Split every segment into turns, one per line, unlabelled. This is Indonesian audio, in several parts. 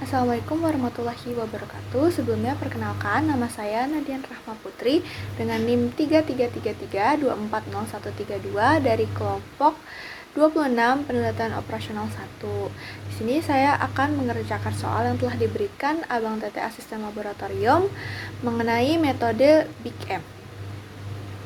Assalamualaikum warahmatullahi wabarakatuh. Sebelumnya perkenalkan, nama saya Nadian Rahma Putri dengan NIM 3333240132 dari kelompok 26 penelitian operasional 1. Di sini saya akan mengerjakan soal yang telah diberikan Abang Tete Asisten Laboratorium mengenai metode Big M.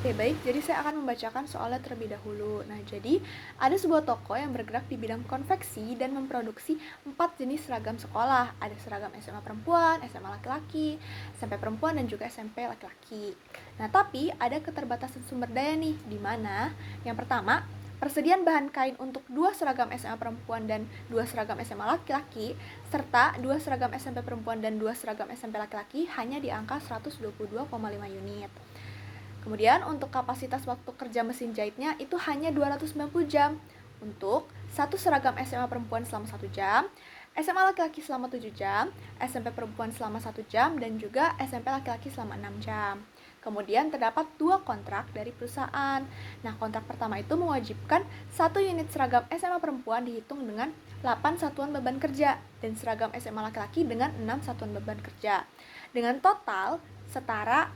Oke, baik. Jadi saya akan membacakan soalnya terlebih dahulu. Nah, jadi ada sebuah toko yang bergerak di bidang konveksi dan memproduksi 4 jenis seragam sekolah. Ada seragam SMA perempuan, SMA laki-laki, SMP perempuan, dan juga SMP laki-laki. Nah, tapi ada keterbatasan sumber daya nih, di mana yang pertama, persediaan bahan kain untuk 2 seragam SMA perempuan dan 2 seragam SMA laki-laki, serta 2 seragam SMP perempuan dan 2 seragam SMP laki-laki hanya di angka 122,5 unit. Kemudian untuk kapasitas waktu kerja mesin jahitnya itu hanya 290 jam untuk satu seragam SMA perempuan selama 1 jam, SMA laki-laki selama 7 jam, SMP perempuan selama 1 jam, dan juga SMP laki-laki selama 6 jam. Kemudian terdapat 2 kontrak dari perusahaan. Nah, kontrak pertama itu mewajibkan 1 unit seragam SMA perempuan dihitung dengan 8 satuan beban kerja dan seragam SMA laki-laki dengan 6 satuan beban kerja. Dengan total setara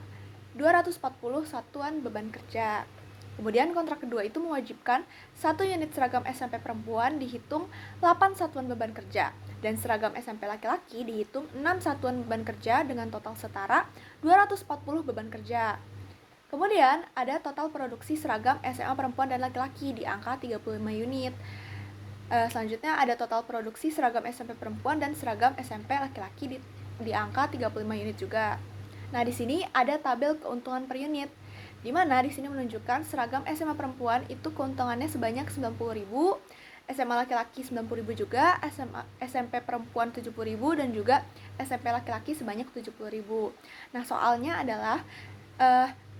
240 satuan beban kerja. Kemudian kontrak kedua itu mewajibkan 1 unit seragam SMP perempuan dihitung 8 satuan beban kerja dan seragam SMP laki-laki dihitung 6 satuan beban kerja dengan total setara 240 beban kerja. Kemudian ada total produksi seragam SMA perempuan dan laki-laki di angka 35 unit. Selanjutnya ada total produksi seragam SMP perempuan dan seragam SMP laki-laki di angka 35 unit juga. Nah, di sini ada tabel keuntungan per unit, di mana di sini menunjukkan seragam SMA perempuan itu keuntungannya sebanyak 90.000, SMA laki-laki 90.000 juga, SMP perempuan 70.000, dan juga SMP laki-laki sebanyak 70.000. Nah, soalnya adalah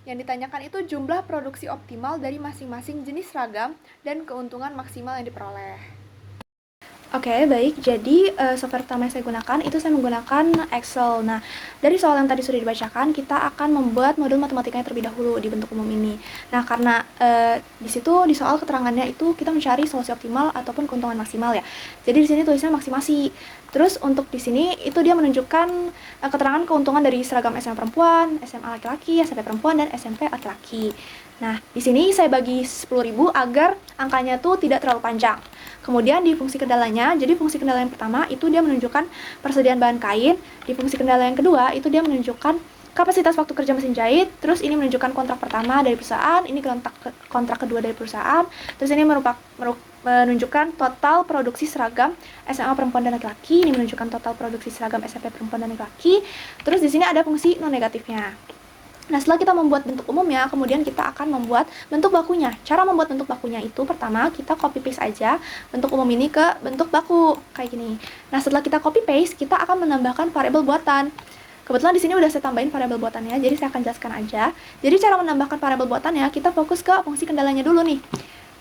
yang ditanyakan itu jumlah produksi optimal dari masing-masing jenis seragam dan keuntungan maksimal yang diperoleh. Oke, baik. Jadi, software pertama yang saya gunakan itu saya menggunakan Excel. Nah, dari soal yang tadi sudah dibacakan, kita akan membuat modul matematikanya terlebih dahulu di bentuk umum ini. Nah, karena di situ di soal keterangannya itu kita mencari solusi optimal ataupun keuntungan maksimal ya. Jadi di sini tulisnya maksimasi. Terus untuk di sini itu dia menunjukkan keterangan keuntungan dari seragam SMA perempuan, SMA laki-laki, SMP perempuan, dan SMP laki-laki. Nah, di sini saya bagi 10.000 agar angkanya tuh tidak terlalu panjang. Kemudian di fungsi kendalanya, jadi fungsi kendala yang pertama itu dia menunjukkan persediaan bahan kain. Di fungsi kendala yang kedua itu dia menunjukkan kapasitas waktu kerja mesin jahit. Terus ini menunjukkan kontrak pertama dari perusahaan, ini kontrak kedua dari perusahaan. Terus ini menunjukkan total produksi seragam SMA perempuan dan laki-laki. Ini menunjukkan total produksi seragam SMP perempuan dan laki-laki. Terus di sini ada fungsi non negatifnya. Nah, setelah kita membuat bentuk umumnya, kemudian kita akan membuat bentuk bakunya. Cara membuat bentuk bakunya itu pertama kita copy paste aja bentuk umum ini ke bentuk baku kayak gini. Nah, setelah kita copy paste, kita akan menambahkan variabel buatan. Kebetulan di sini udah saya tambahin variabel buatannya, jadi saya akan jelaskan aja. Jadi cara menambahkan variabel buatannya, kita fokus ke fungsi kendalanya dulu nih.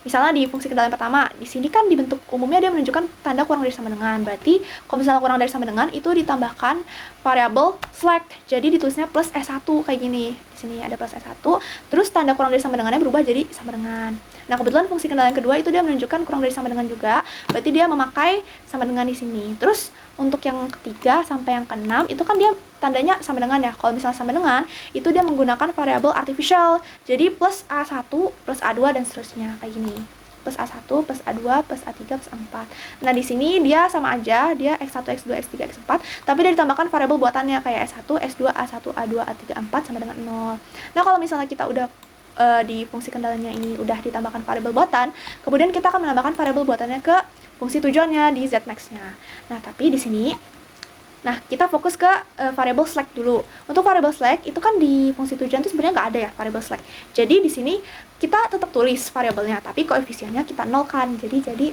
Misalnya di fungsi kendala yang pertama, di sini kan di bentuk umumnya dia menunjukkan tanda kurang dari sama dengan. Berarti kalau misalnya kurang dari sama dengan itu ditambahkan variabel slack. Jadi ditulisnya plus S1 kayak gini. Di sini ada plus S1. Terus tanda kurang dari sama dengannya berubah jadi sama dengan. Nah, kebetulan fungsi kendala yang kedua itu dia menunjukkan kurang dari sama dengan juga. Berarti dia memakai sama dengan di sini. Terus untuk yang ketiga sampai yang keenam itu kan dia tandanya sama dengan ya. Kalau misalnya sama dengan, itu dia menggunakan variabel artificial. Jadi plus A1, plus A2 dan seterusnya kayak gini. Plus A1, plus A2, plus A3, plus A4. Nah, di sini dia sama aja, dia X1, X2, X3, X4, tapi dia ditambahkan variabel buatannya kayak S1, S2, A1, A2, A3, A4 sama dengan 0. Nah, kalau misalnya kita udah di fungsi kendalanya ini udah ditambahkan variabel buatan, kemudian kita akan menambahkan variabel buatannya ke fungsi tujuannya di Zmax-nya. Nah, tapi di sini kita fokus ke variabel slack dulu. Untuk variabel slack itu kan di fungsi tujuan itu sebenarnya nggak ada ya variabel slack. Jadi di sini kita tetap tulis variabelnya, tapi koefisiennya kita nolkan. Jadi 0,1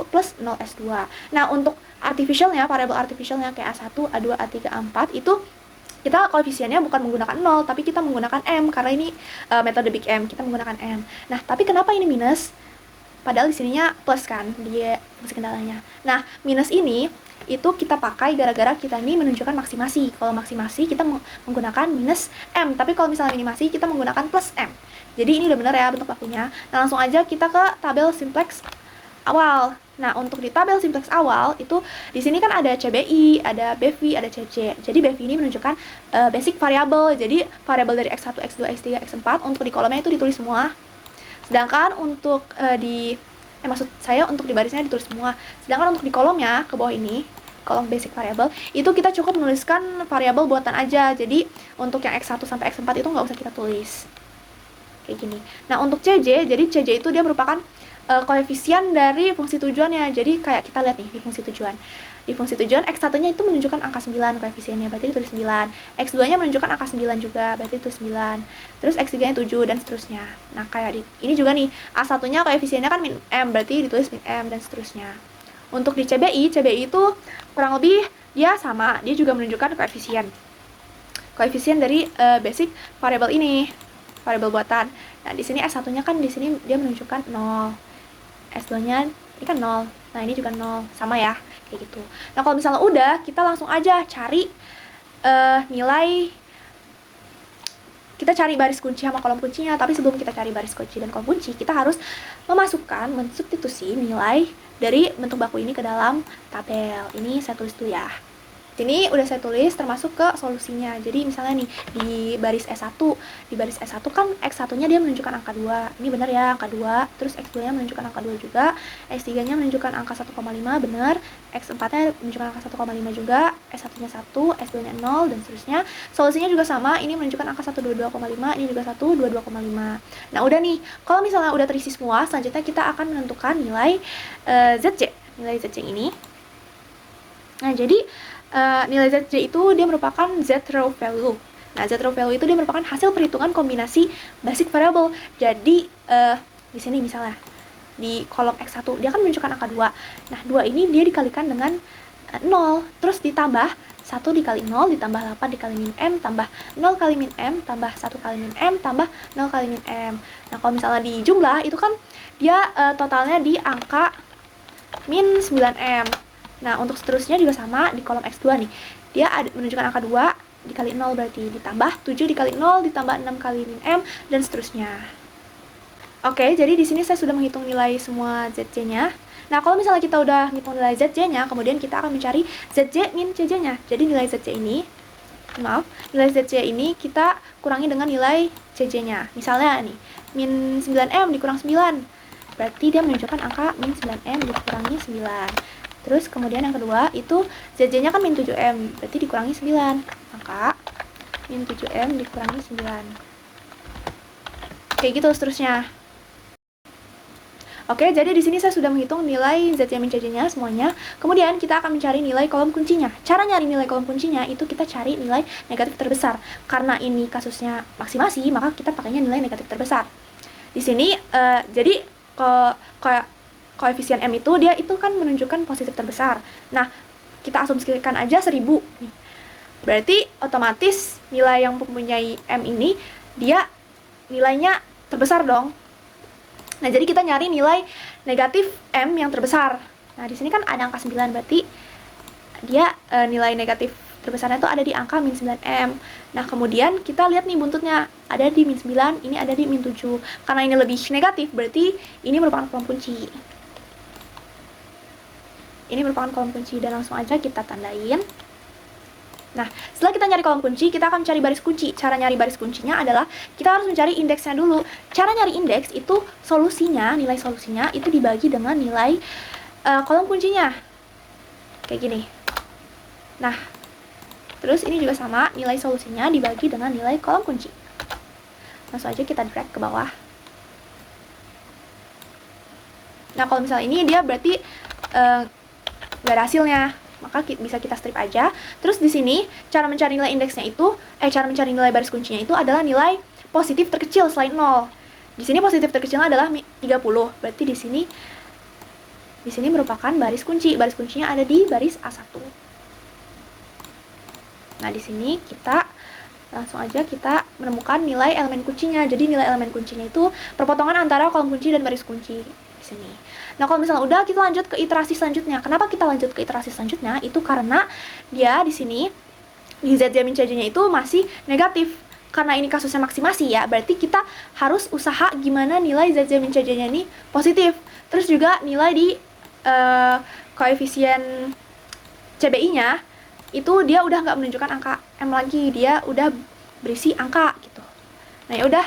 plus 0S2. Nah, untuk artificialnya, variabel artificialnya kayak A1, A2, A3, A4 itu kita koefisiennya bukan menggunakan 0, tapi kita menggunakan M, karena ini metode Big M, kita menggunakan M. Nah, tapi kenapa ini minus? Padahal di sininya plus kan, dia fungsi kendalanya. Nah, minus ini itu kita pakai gara-gara kita ini menunjukkan maksimasi. Kalau maksimasi kita menggunakan minus M, tapi kalau misalnya minimasi kita menggunakan plus M. Jadi ini udah benar ya bentuk bakunya. Nah, langsung aja kita ke tabel simplex awal. Nah, untuk di tabel simplex awal itu di sini kan ada CBI, ada BV, ada CC. Jadi BV ini menunjukkan basic variable. Jadi variabel dari X1, X2, X3, X4 untuk di kolomnya itu ditulis semua. Sedangkan untuk maksud saya untuk di barisnya ditulis semua. Sedangkan untuk di kolomnya ke bawah ini, kolom basic variable, itu kita cukup menuliskan variabel buatan aja. Jadi untuk yang X1 sampai X4 itu nggak usah kita tulis. Kayak gini. Nah, untuk CJ, jadi CJ itu dia merupakan koefisien dari fungsi tujuannya. Jadi kayak kita lihat nih di fungsi tujuan. Di fungsi tujuan X1-nya itu menunjukkan angka 9 koefisiennya, berarti ditulis 9. X2-nya menunjukkan angka 9 juga, berarti ditulis 9. Terus X3-nya 7 dan seterusnya. Nah, kayak ini juga nih, A1-nya koefisiennya kan min M, berarti ditulis min M dan seterusnya. Untuk di CBI, CBI itu kurang lebih dia sama, dia juga menunjukkan koefisien. Koefisien dari basic variable ini, variable buatan. Nah, di sini S1-nya kan di sini dia menunjukkan 0. S2-nya ini kan 0. Nah, ini juga 0. Sama ya, kayak gitu. Nah, kalau misalnya udah, kita langsung aja cari nilai. Kita cari baris kunci sama kolom kuncinya. Tapi sebelum kita cari baris kunci dan kolom kunci, kita harus mensubstitusi nilai dari bentuk baku ini ke dalam tabel. Ini saya tulis dulu ya. Ini udah saya tulis termasuk ke solusinya. Jadi misalnya nih di baris S1, kan X1-nya dia menunjukkan angka 2. Ini benar ya, angka 2. Terus X2-nya menunjukkan angka 2 juga. X3-nya menunjukkan angka 1,5, benar. X4-nya menunjukkan angka 1,5 juga. S1-nya 1, S2-nya 0 dan seterusnya. Solusinya juga sama, ini menunjukkan angka 122,5, ini juga 122,5. Nah, udah nih. Kalau misalnya udah terisi semua, selanjutnya kita akan menentukan nilai ZC. Nilai ZC ini. Nah, jadi nilai ZC itu dia merupakan Z-row value. Nah, Z-row value itu dia merupakan hasil perhitungan kombinasi basic variable. Jadi, di sini misalnya, di kolom X1, dia kan menunjukkan angka 2. Nah, 2 ini dia dikalikan dengan 0. Terus ditambah 1 dikali 0, ditambah 8 dikali min M, tambah 0 kali min M, tambah 1 kali min M, tambah 0 kali min M. Nah, kalau misalnya di jumlah, itu kan dia totalnya di angka min 9M. Nah, untuk seterusnya juga sama di kolom X2 nih. Dia menunjukkan angka 2 dikali 0 berarti ditambah 7 dikali 0 ditambah 6 kali min M dan seterusnya. Oke, jadi di sini saya sudah menghitung nilai semua ZC-nya. Nah, kalau misalnya kita udah menghitung nilai ZC-nya, kemudian kita akan mencari ZC min CJ-nya. Jadi nilai ZC ini, nilai ZC ini kita kurangi dengan nilai CJ-nya. Misalnya nih, min 9M dikurang 9. Berarti dia menunjukkan angka min 9M dikurangi 9. Terus kemudian yang kedua itu ZJ-nya kan min 7M, berarti dikurangi 9. Maka min 7M dikurangi 9. Kayak gitu seterusnya. Oke, jadi di sini saya sudah menghitung nilai ZJ min CJ-nya semuanya. Kemudian kita akan mencari nilai kolom kuncinya. Cara nyari nilai kolom kuncinya itu kita cari nilai negatif terbesar. Karena ini kasusnya maksimasi, maka kita pakainya nilai negatif terbesar. Di sini jadi koefisien M itu dia itu kan menunjukkan positif terbesar. Nah, kita asumsikan aja 1000 nih. Berarti otomatis nilai yang mempunyai M ini dia nilainya terbesar dong. Nah, jadi kita nyari nilai negatif M yang terbesar. Nah, di sini kan ada angka 9, berarti dia nilai negatif terbesarnya itu ada di angka min 9M. Nah, kemudian kita lihat nih buntutnya. Ada di min 9, ini ada di min 7. Karena ini lebih negatif, berarti ini merupakan kolom kunci. Ini merupakan kolom kunci dan langsung aja kita tandain. Nah, setelah kita nyari kolom kunci, kita akan cari baris kunci. Cara nyari baris kuncinya adalah kita harus mencari indeksnya dulu. Cara nyari indeks itu solusinya, nilai solusinya itu dibagi dengan nilai kolom kuncinya. Kayak gini. Nah, terus ini juga sama, nilai solusinya dibagi dengan nilai kolom kunci. Langsung aja kita drag ke bawah. Nah, kalau misalnya ini dia berarti gak ada hasilnya, maka bisa kita strip aja. Terus di sini cara mencari nilai indeksnya itu, cara mencari nilai baris kuncinya itu adalah nilai positif terkecil selain 0. Di sini positif terkecilnya adalah 30. Berarti di sini merupakan baris kunci. Baris kuncinya ada di baris A1. Nah, di sini kita langsung aja kita menemukan nilai elemen kuncinya. Jadi nilai elemen kuncinya itu perpotongan antara kolom kunci dan baris kunci di sini. Nah, kalau misalnya udah, kita lanjut ke iterasi selanjutnya. Kenapa kita lanjut ke iterasi selanjutnya? Itu karena dia di sini di ZJ min CJ-nya itu masih negatif. karena ini kasusnya maksimasi ya, berarti kita harus usaha gimana nilai ZJ min CJ-nya ini positif. Terus juga nilai di koefisien CBI-nya itu dia udah nggak menunjukkan angka M lagi, dia udah berisi angka gitu. Nah ya udah,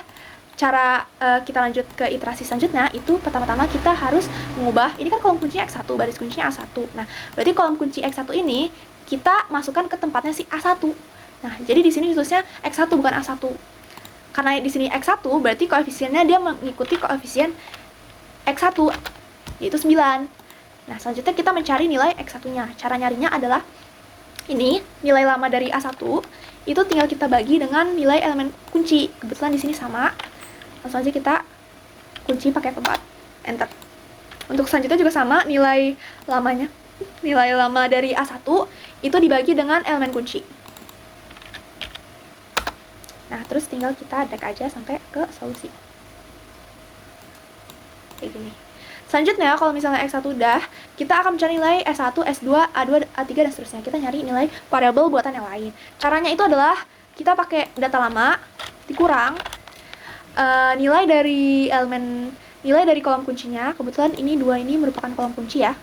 cara kita lanjut ke iterasi selanjutnya itu pertama-tama kita harus mengubah, ini kan kolom kuncinya X1, baris kuncinya A1. Nah, berarti kolom kunci X1 ini kita masukkan ke tempatnya si A1. Nah, jadi di sini ditulisnya X1 bukan A1. Karena di sini X1 berarti koefisiennya dia mengikuti koefisien X1 yaitu 9. Nah, selanjutnya kita mencari nilai X1-nya. Cara nyarinya adalah ini, nilai lama dari A1 itu tinggal kita bagi dengan nilai elemen kunci. Kebetulan di sini sama. Langsung aja kita kunci pakai F4. Enter. Untuk selanjutnya juga sama, nilai lamanya. Nilai lama dari A1 itu dibagi dengan elemen kunci. Nah, terus tinggal kita drag aja sampai ke solusi. Kayak gini. Selanjutnya, kalau misalnya X1 udah, kita akan mencari nilai S1, S2, A2, A3, dan seterusnya. Kita nyari nilai variabel buatan yang lain. Caranya itu adalah, kita pakai data lama, dikurang, nilai dari kolom kuncinya, kebetulan ini 2 ini merupakan kolom kunci ya,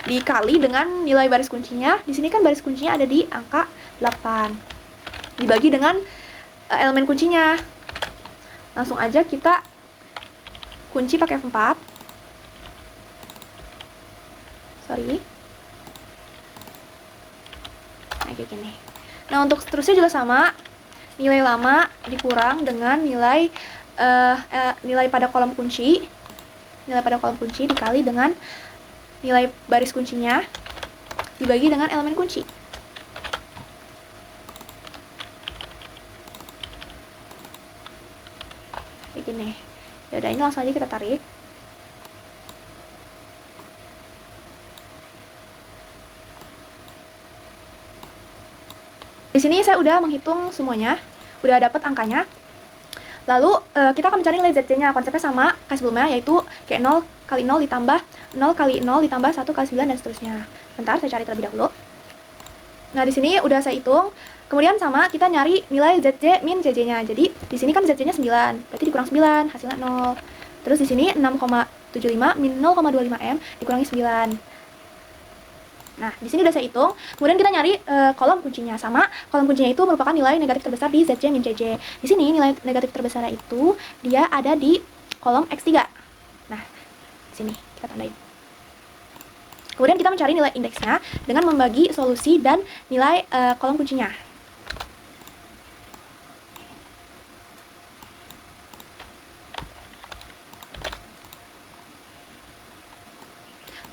dikali dengan nilai baris kuncinya. Di sini kan baris kuncinya ada di angka 8. Dibagi dengan elemen kuncinya. Langsung aja kita kunci pakai F4. Sorry. Nah, kayak gini. Nah, untuk seterusnya juga sama. Nilai lama dikurang dengan nilai pada kolom kunci. Nilai pada kolom kunci dikali dengan nilai baris kuncinya dibagi dengan elemen kunci. Kayak gini. Ya udah, ini langsung aja kita tarik. Di sini saya udah menghitung semuanya, udah dapat angkanya. Lalu kita akan mencari nilai ZC-nya. Konsepnya sama kayak sebelumnya, yaitu kayak 0 kali 0 ditambah 0 kali 0 ditambah 1 kali 9 dan seterusnya. Bentar, saya cari terlebih dahulu. Nah, di sini udah saya hitung. Kemudian sama kita nyari nilai ZC min CJ-nya. Jadi di sini kan ZC-nya 9, berarti dikurang 9, hasilnya 0. Terus di sini 6,75 min 0,25 M dikurangi 9. Nah, di sini udah saya hitung. Kemudian kita nyari kolom kuncinya. Sama, kolom kuncinya itu merupakan nilai negatif terbesar di ZC min CJ. Di sini nilai negatif terbesar itu dia ada di kolom X3. Nah, di sini kita tandain. Kemudian kita mencari nilai indeksnya dengan membagi solusi dan nilai kolom kuncinya.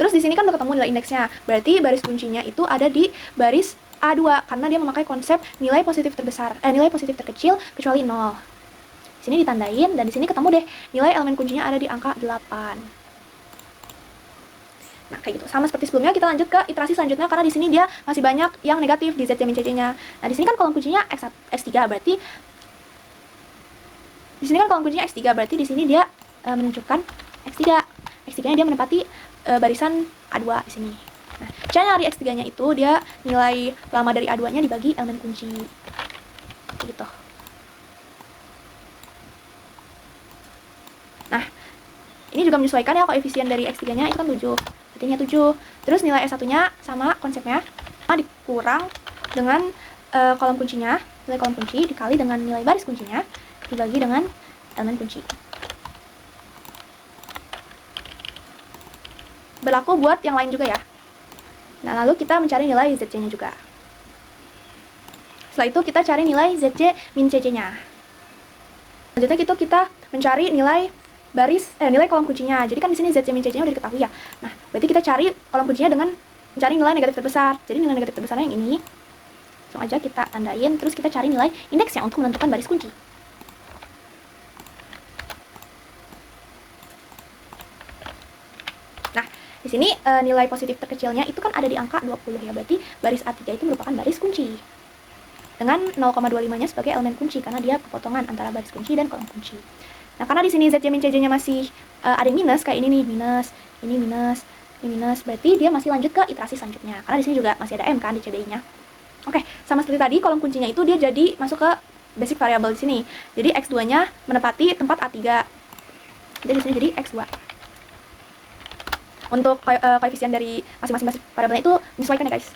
Terus di sini kan udah ketemu nilai indeksnya. Berarti baris kuncinya itu ada di baris A2 karena dia memakai konsep nilai positif terbesar, nilai positif terkecil kecuali 0. Di sini ditandain dan di sini ketemu deh nilai elemen kuncinya ada di angka 8. Nah, kayak gitu. Sama seperti sebelumnya, kita lanjut ke iterasi selanjutnya karena di sini dia masih banyak yang negatif di ZC min CJ-nya. Nah, di sini kan kolom kuncinya X3 berarti di sini dia menunjukkan X3. X3-nya dia menempati barisan A2 di sini. Nah, cara nyari X3-nya itu dia nilai lama dari A2-nya dibagi elemen kunci. Gitu. Nah, ini juga menyesuaikan ya, koefisien dari X3-nya itu kan 7. Berarti ini 7. Terus nilai S1-nya sama konsepnya, dikurang dengan kolom kuncinya, nilai kolom kunci dikali dengan nilai baris kuncinya dibagi dengan elemen kunci. Berlaku buat yang lain juga ya. Nah, lalu kita mencari nilai ZC-nya juga. Setelah itu kita cari nilai ZC min CC-nya. Selanjutnya kita mencari nilai nilai kolom kuncinya. Jadi kan di sini ZC min CC-nya udah diketahui ya. Nah, berarti kita cari kolom kuncinya dengan mencari nilai negatif terbesar. Jadi nilai negatif terbesarnya yang ini. Langsung aja kita tandain, terus kita cari nilai indeksnya untuk menentukan baris kunci. Di sini nilai positif terkecilnya itu kan ada di angka 20 ya, berarti baris A3 itu merupakan baris kunci. Dengan 0,25-nya sebagai elemen kunci karena dia kepotongan antara baris kunci dan kolom kunci. Nah, karena di sini ZC min CJ-nya masih ada yang minus kayak ini nih, ini minus, berarti dia masih lanjut ke iterasi selanjutnya. Karena di sini juga masih ada M kan di CBI-nya. Oke, sama seperti tadi kolom kuncinya itu dia jadi masuk ke basic variable di sini. Jadi X2-nya menepati tempat A3. Jadi di sini jadi X2. Untuk koefisien dari masing-masing basic variabelnya itu menyesuaikan ya, guys.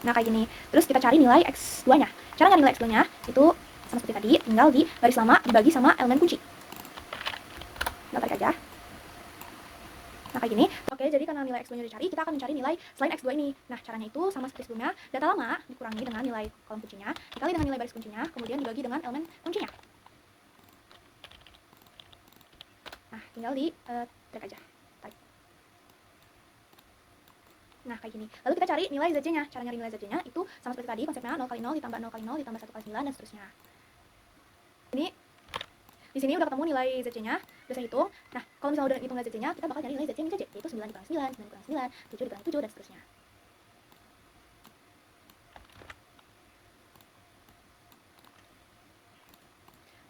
Nah, kayak gini. Terus kita cari nilai X2-nya. Cara nyari nilai X2-nya itu sama seperti tadi, tinggal di baris lama dibagi sama elemen kunci. Tinggal tarik aja. Nah, kayak gini. Oke, jadi karena nilai X2-nya dicari, kita akan mencari nilai selain X2 ini. Nah, caranya itu sama seperti sebelumnya, data lama dikurangi dengan nilai kolom kuncinya, dikali dengan nilai baris kuncinya, kemudian dibagi dengan elemen kuncinya. Nah, tinggal di tarik aja. Tarik. Nah, kayak gini. Lalu kita cari nilai ZC-nya. Cara nyari nilai ZC-nya itu sama seperti tadi, konsepnya 0 kali 0 ditambah 0 kali 0 ditambah 1 kali 9 dan seterusnya. Ini di sini udah ketemu nilai ZC-nya, udah saya hitung. Nah, kalau misalnya udah hitung nilai ZC-nya, kita bakal nyari nilai ZC min ZC, yaitu 9 dikurangi 9, 9 dikurangi 9, 7 dikurangi 7 dan seterusnya.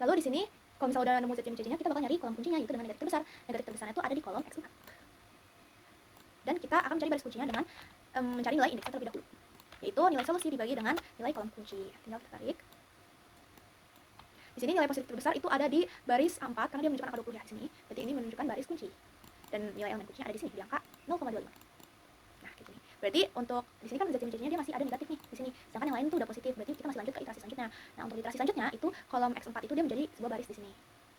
Lalu di sini kalau misalnya udah nemu ZC min ZC-nya, kita bakal nyari kolom kuncinya, yaitu dengan negatif terbesar. Negatif terbesarnya itu ada di kolom X4. Dan kita akan mencari baris kuncinya dengan mencari nilai indeksnya terlebih dahulu, yaitu nilai solusi dibagi dengan nilai kolom kunci. Tinggal kita tarik. Di sini nilai positif terbesar itu ada di baris 4 karena dia menunjukkan angka 20 ya di sini. Berarti ini menunjukkan baris kunci. Dan nilai elemen kuncinya ada di sini di angka 0,25. Nah, kayak gini. Berarti untuk di sini kan ZC min ZC-nya dia masih ada negatif nih di sini. Sedangkan yang lain itu udah positif. Berarti kita masih lanjut ke iterasi selanjutnya. Nah, untuk iterasi selanjutnya itu kolom X4 itu dia menjadi sebuah baris di sini.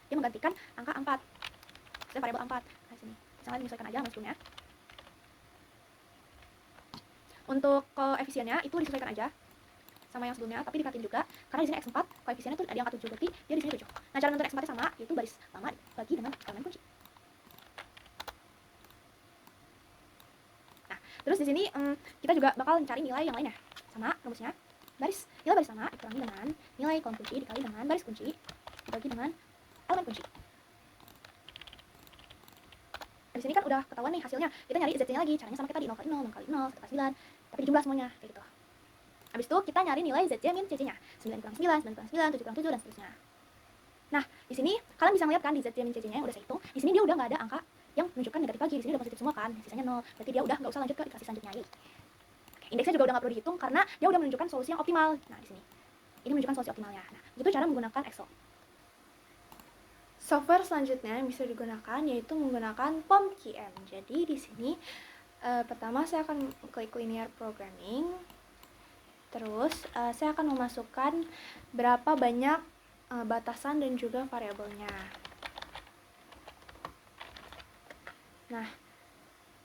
Dia menggantikan angka 4. Maksudnya variabel 4. Nah, sini. Misalnya menyesuaikan aja sama sebelumnya. Untuk koefisiennya itu disesuaikan aja sama yang sebelumnya, tapi dikatin juga karena di sini X4 koefisiennya tuh ada yang angka 7, berarti dia di sini 7. Nah, cara menentukan X4 sama yaitu baris lama bagi dengan elemen kunci. Nah, terus di sini kita juga bakal mencari nilai yang lainnya. Sama rumusnya, nilai baris lama dikurangi dengan nilai kolom kunci dikali dengan baris kunci dibagi dengan elemen kunci. Nah, di sini kan udah ketahuan nih hasilnya. Kita nyari ZC-nya lagi, caranya sama kayak tadi, 0 kali 0, 0 kali 0, 1 kali 9, tapi dijumlah semuanya kayak gitu. Habis itu kita nyari nilai ZC min CC-nya. 9 kurang 9, 9 kurang 9, 7 kurang 7 dan seterusnya. Nah, di sini kalian bisa melihat kan di ZC min CC-nya yang udah saya hitung, di sini dia udah nggak ada angka yang menunjukkan negatif lagi. Di sini udah positif semua kan, sisanya 0. Berarti dia udah nggak usah lanjut ke iterasi selanjutnya lagi. Indeksnya juga udah nggak perlu dihitung karena dia udah menunjukkan solusi yang optimal. Nah, di sini ini menunjukkan solusi optimalnya. Nah, itu cara menggunakan Excel. Software selanjutnya yang bisa digunakan yaitu menggunakan POM-QM. Jadi di sini pertama saya akan klik linear programming. Terus saya akan memasukkan berapa banyak batasan dan juga variabelnya. Nah,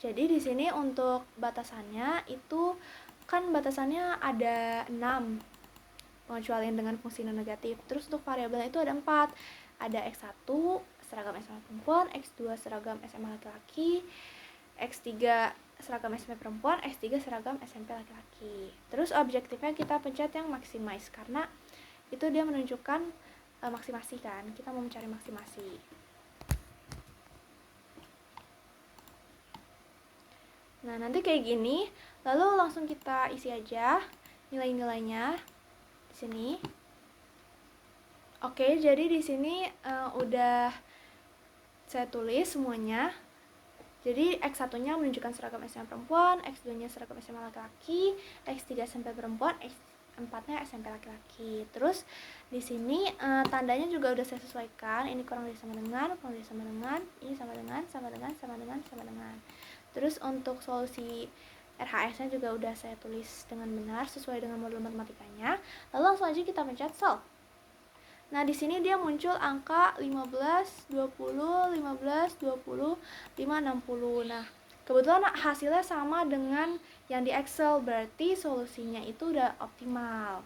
jadi di sini untuk batasannya itu kan batasannya ada 6 pengecualian dengan fungsi non negatif. Terus untuk variabelnya itu ada 4. Ada X1 seragam SMA perempuan, X2 seragam SMA laki-laki, X3 seragam SMP perempuan, X3 seragam SMP laki-laki. Terus objektifnya kita pencet yang maximize karena itu dia menunjukkan maksimasi kan. Kita mau mencari maksimasi. Nah, nanti kayak gini, lalu langsung kita isi aja nilai-nilainya di sini. Oke, jadi di sini udah saya tulis semuanya. Jadi X1-nya menunjukkan seragam SMA perempuan, X2-nya seragam SMA laki-laki, X3 SMP perempuan, X4-nya SMP laki-laki. Terus di sini tandanya juga udah saya sesuaikan. Ini kurang lebih sama dengan, kurang lebih sama dengan, ini sama dengan, sama dengan, sama dengan, sama dengan. Terus untuk solusi RHS-nya juga udah saya tulis dengan benar sesuai dengan modul matematikanya. Lalu langsung aja kita pencet solve. Nah, di sini dia muncul angka 15, 20, 15, 20, 5, 60. Nah, kebetulan hasilnya sama dengan yang di Excel, berarti solusinya itu udah optimal.